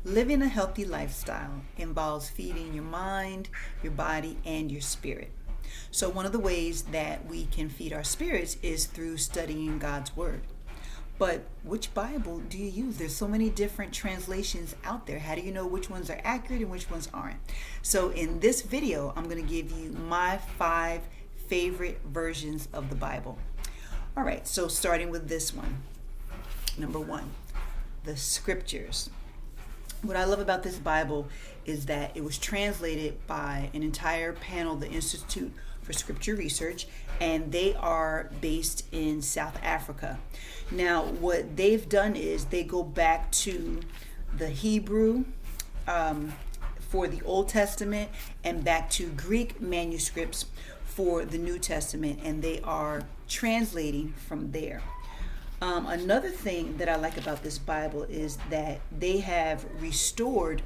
Living a healthy lifestyle involves feeding your mind, your body, and your spirit. So, one of the ways that we can feed our spirits is through studying God's Word. But which Bible do you use? There's so many different translations out there. How do you know which ones are accurate and which ones aren't? So, in this video, I'm going to give you my 5 favorite versions of the Bible. All right, so starting with this one. Number 1, the Scriptures. What I love about this Bible is that it was translated by an entire panel, the Institute for Scripture Research, and they are based in South Africa. Now, what they've done is they go back to the Hebrew for the Old Testament and back to Greek manuscripts for the New Testament, and they are translating from there. Another thing that I like about this Bible is that they have restored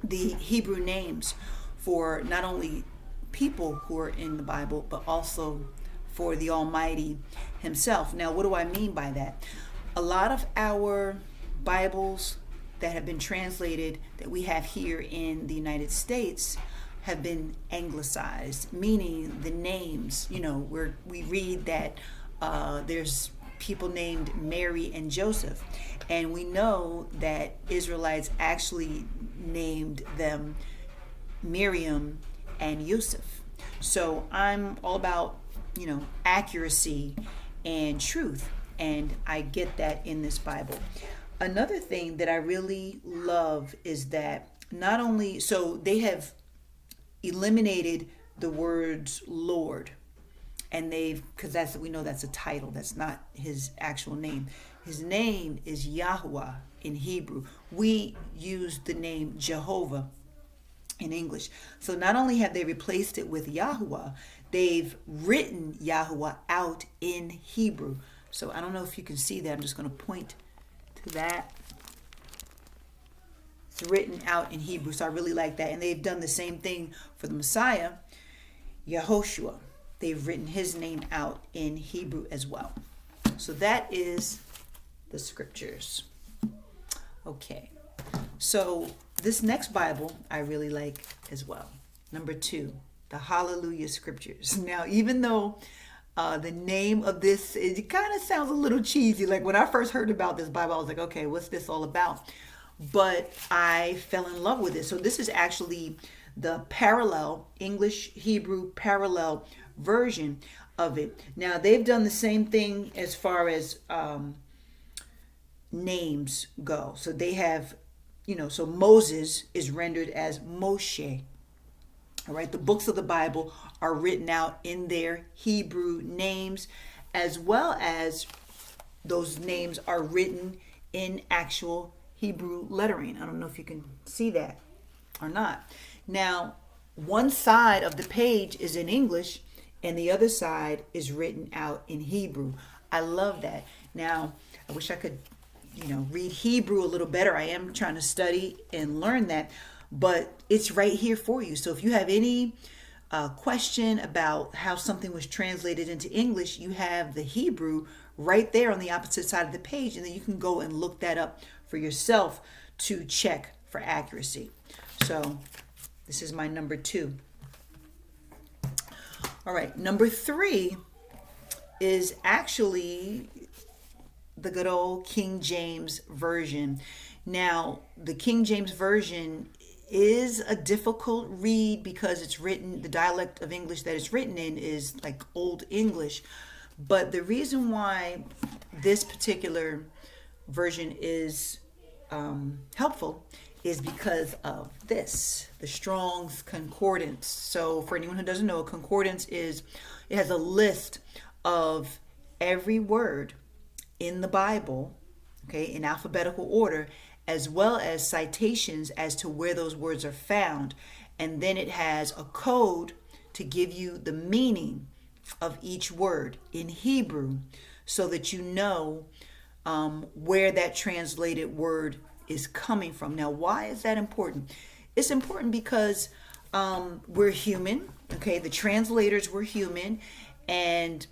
the Hebrew names for not only people who are in the Bible, but also for the Almighty Himself. Now, what do I mean by that? A lot of our Bibles that have been translated that we have here in the United States have been anglicized, meaning the names, where we read that there's people named Mary and Joseph. And we know that Israelites actually named them Miriam and Yusuf. So I'm all about, accuracy and truth. And I get that in this Bible. Another thing that I really love is that not only, so they have eliminated the words Lord. And because we know that's a title, that's not his actual name. His name is Yahweh in Hebrew. We use the name Jehovah in English. So not only have they replaced it with Yahweh, they've written Yahweh out in Hebrew. So I don't know if you can see that. I'm just going to point to that. It's written out in Hebrew. So I really like that. And they've done the same thing for the Messiah, Yehoshua. They've written his name out in Hebrew as well. So that is the Scriptures. Okay. So this next Bible I really like as well. Number 2, the Hallelujah Scriptures. Now, even though the name of this, it kind of sounds a little cheesy. Like when I first heard about this Bible, I was like, okay, what's this all about? But I fell in love with it. So this is actually the parallel, English Hebrew parallel version of it. Now they've done the same thing as far as names go. So they have, so Moses is rendered as Moshe. All right, the books of the Bible are written out in their Hebrew names, as well as those names are written in actual Hebrew lettering. I don't know if you can see that or not. Now, one side of the page is in English and the other side is written out in Hebrew. I love that. Now, I wish I could, read Hebrew a little better. I am trying to study and learn that, but it's right here for you. So if you have any question about how something was translated into English, you have the Hebrew right there on the opposite side of the page, and then you can go and look that up for yourself to check for accuracy. So this is my number 2. All right, number 3 is actually the good old King James Version. Now, the King James Version is a difficult read because it's written, the dialect of English that it's written in is like Old English. But the reason why this particular version is helpful is because of this, the Strong's Concordance. So for anyone who doesn't know, a concordance it has a list of every word in the Bible, okay, in alphabetical order, as well as citations as to where those words are found. And then it has a code to give you the meaning of each word in Hebrew so that you know where that translated word is coming from. Now, why is that important? It's important because we're human, okay? The translators were human, and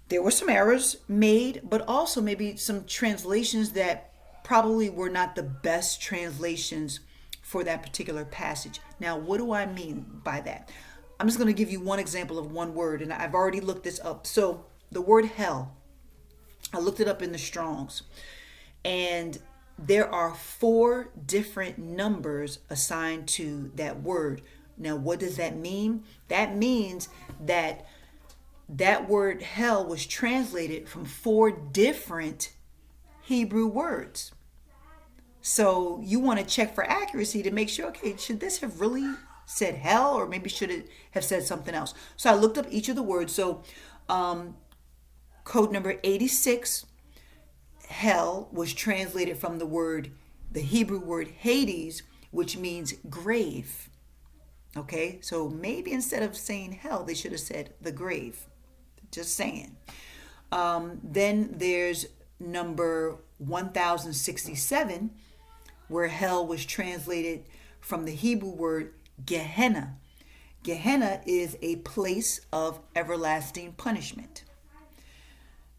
there were some errors made, but also maybe some translations that probably were not the best translations for that particular passage. Now, what do I mean by that? I'm just going to give you one example of one word, and I've already looked this up. So the word hell, I looked it up in the Strongs, and there are 4 different numbers assigned to that word. Now, what does that mean? That means that that word hell was translated from 4 different Hebrew words. So you want to check for accuracy to make sure, okay, should this have really said hell, or maybe should it have said something else? So I looked up each of the words. So code number 86, hell, was translated from the Hebrew word Hades, which means grave. Okay, so maybe instead of saying hell, they should have said the grave. Just saying. Then there's number 1067, where hell was translated from the Hebrew word Gehenna. Gehenna is a place of everlasting punishment.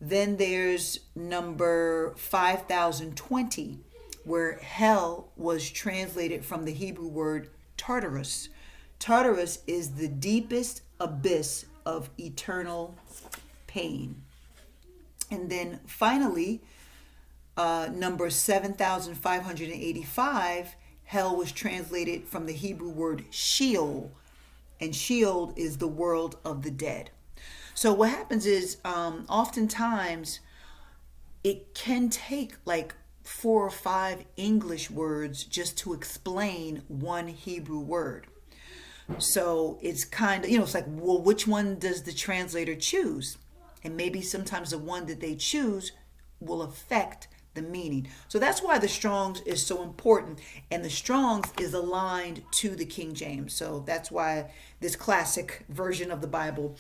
Then there's number 5020, where hell was translated from the Hebrew word Tartarus. Tartarus is the deepest abyss of eternal pain. And then finally, number 7585, hell was translated from the Hebrew word Sheol, and Sheol is the world of the dead. So what happens is, oftentimes it can take like 4 or 5 English words just to explain one Hebrew word. So it's kind of, it's like, well, which one does the translator choose? And maybe sometimes the one that they choose will affect the meaning. So that's why the Strong's is so important, and the Strong's is aligned to the King James. So that's why this classic version of the Bible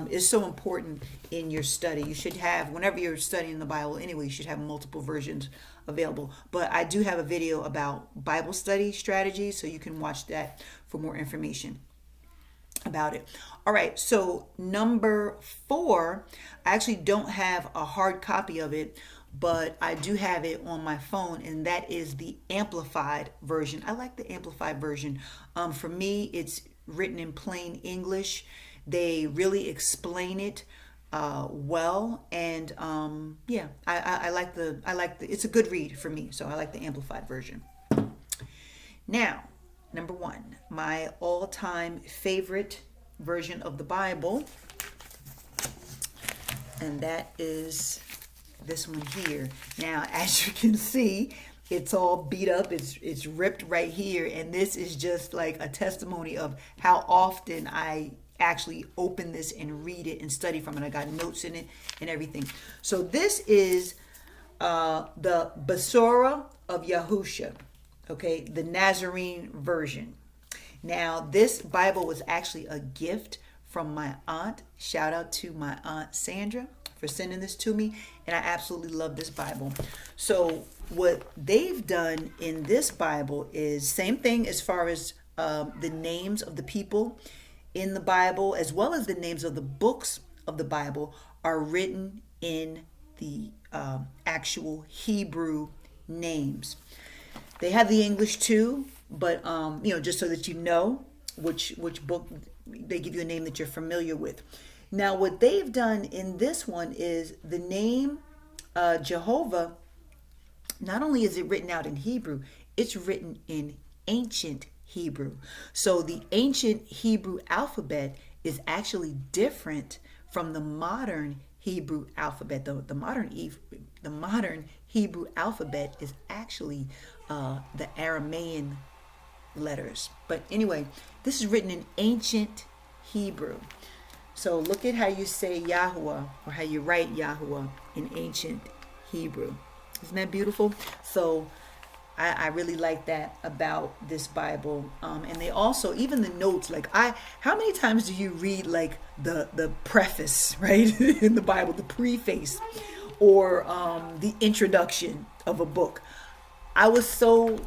is so important in your study. You should have, whenever you're studying the Bible anyway, you should have multiple versions available. But I do have a video about Bible study strategies, so you can watch that for more information about it. All right, so number 4, I actually don't have a hard copy of it, but I do have it on my phone, and that is the Amplified version. I like the Amplified version. For me, it's written in plain English. They really explain it well, and I like the it's a good read for me, so I like the Amplified version. Now, number 1, my all-time favorite version of the Bible, and that is this one here. Now, as you can see, it's all beat up, it's ripped right here, and this is just like a testimony of how often I actually open this and read it and study from it. I got notes in it and everything. So this is the Besorah of Yahusha, okay, the Nazarene version. Now, this Bible was actually a gift from my aunt. Shout out to my aunt Sandra for sending this to me, and I absolutely love this Bible. So what they've done in this Bible is same thing as far as the names of the people in the Bible, as well as the names of the books of the Bible, are written in the actual Hebrew names. They have the English too, but just so that you know which book, they give you a name that you're familiar with. Now, what they've done in this one is the name Jehovah, not only is it written out in Hebrew, it's written in ancient Hebrew. So the ancient Hebrew alphabet is actually different from the modern Hebrew alphabet. The modern Hebrew alphabet is actually the Aramaean letters. But anyway, this is written in ancient Hebrew. So look at how you say Yahuwah, or how you write Yahuwah in ancient Hebrew. Isn't that beautiful? So I really like that about this Bible. And they also, even the notes, like how many times do you read like the preface, right? In the Bible, the preface, or the introduction of a book? I was so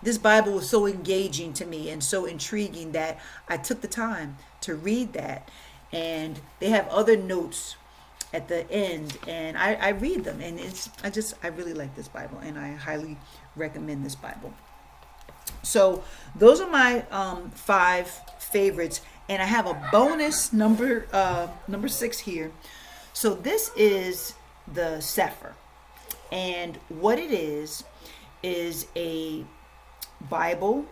this Bible was so engaging to me and so intriguing that I took the time to read that. And they have other notes at the end, and I read them, and I really like this Bible, and I highly recommend this Bible. So those are my 5 favorites, and I have a bonus number 6 here. So this is the Sefer, and what it is a Bible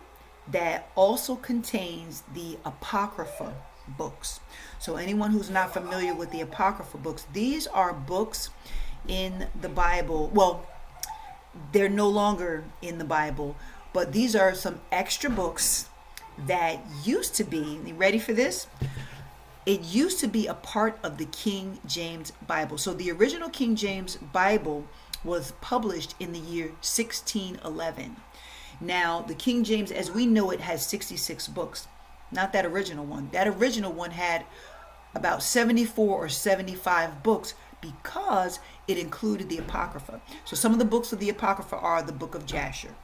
that also contains the Apocrypha books. So anyone who's not familiar with the Apocrypha books, these are books in the Bible. Well, they're no longer in the Bible, but these are some extra books that used to be, you ready for this? It used to be a part of the King James Bible. So the original King James Bible was published in the year 1611. Now, the King James, as we know it, has 66 books. Not that original one. That original one had about 74 or 75 books because it included the Apocrypha. So some of the books of the Apocrypha are the Book of Jasher.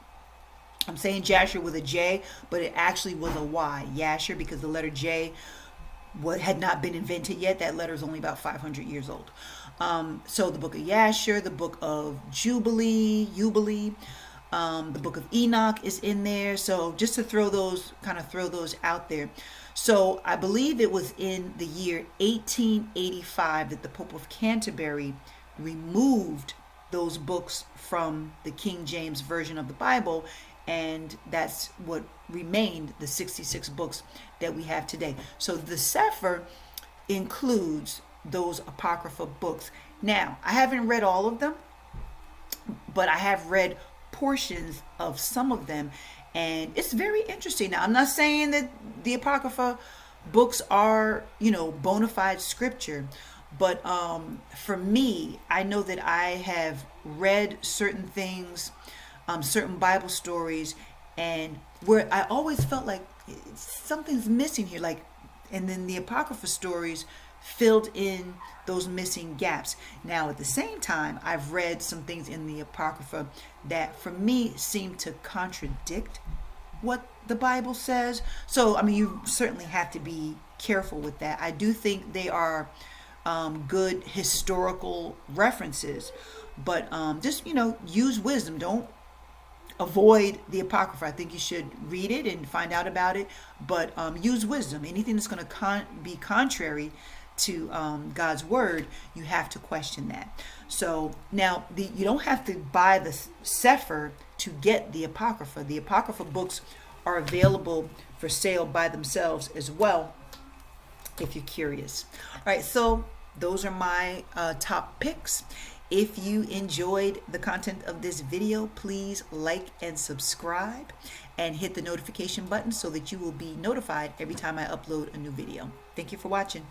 I'm saying Jasher with a J, but it actually was a Y, Yasher, because the letter J had not been invented yet. That letter is only about 500 years old. So the Book of Yasher, the Book of Jubilee, the Book of Enoch is in there. So just to throw those out there. So I believe it was in the year 1885 that the Pope of Canterbury removed those books from the King James version of the Bible, and that's what remained, the 66 books that we have today. So the Sefer includes those Apocrypha books. Now, I haven't read all of them, but I have read portions of some of them, and it's very interesting. Now, I'm not saying that the Apocrypha books are, bona fide scripture, but for me, I know that I have read certain things, certain Bible stories, and where I always felt like something's missing here, and then the Apocrypha stories filled in those missing gaps. Now, at the same time, I've read some things in the Apocrypha that for me seem to contradict what the Bible says. So, you certainly have to be careful with that. I do think they are good historical references, but just, use wisdom. Don't avoid the Apocrypha. I think you should read it and find out about it, but use wisdom. Anything that's going to be contrary to God's word, you have to question that. So now you don't have to buy the Sefer to get the Apocrypha. The Apocrypha books are available for sale by themselves as well, if you're curious. All right, so those are my top picks. If you enjoyed the content of this video, please like and subscribe and hit the notification button so that you will be notified every time I upload a new video. Thank you for watching.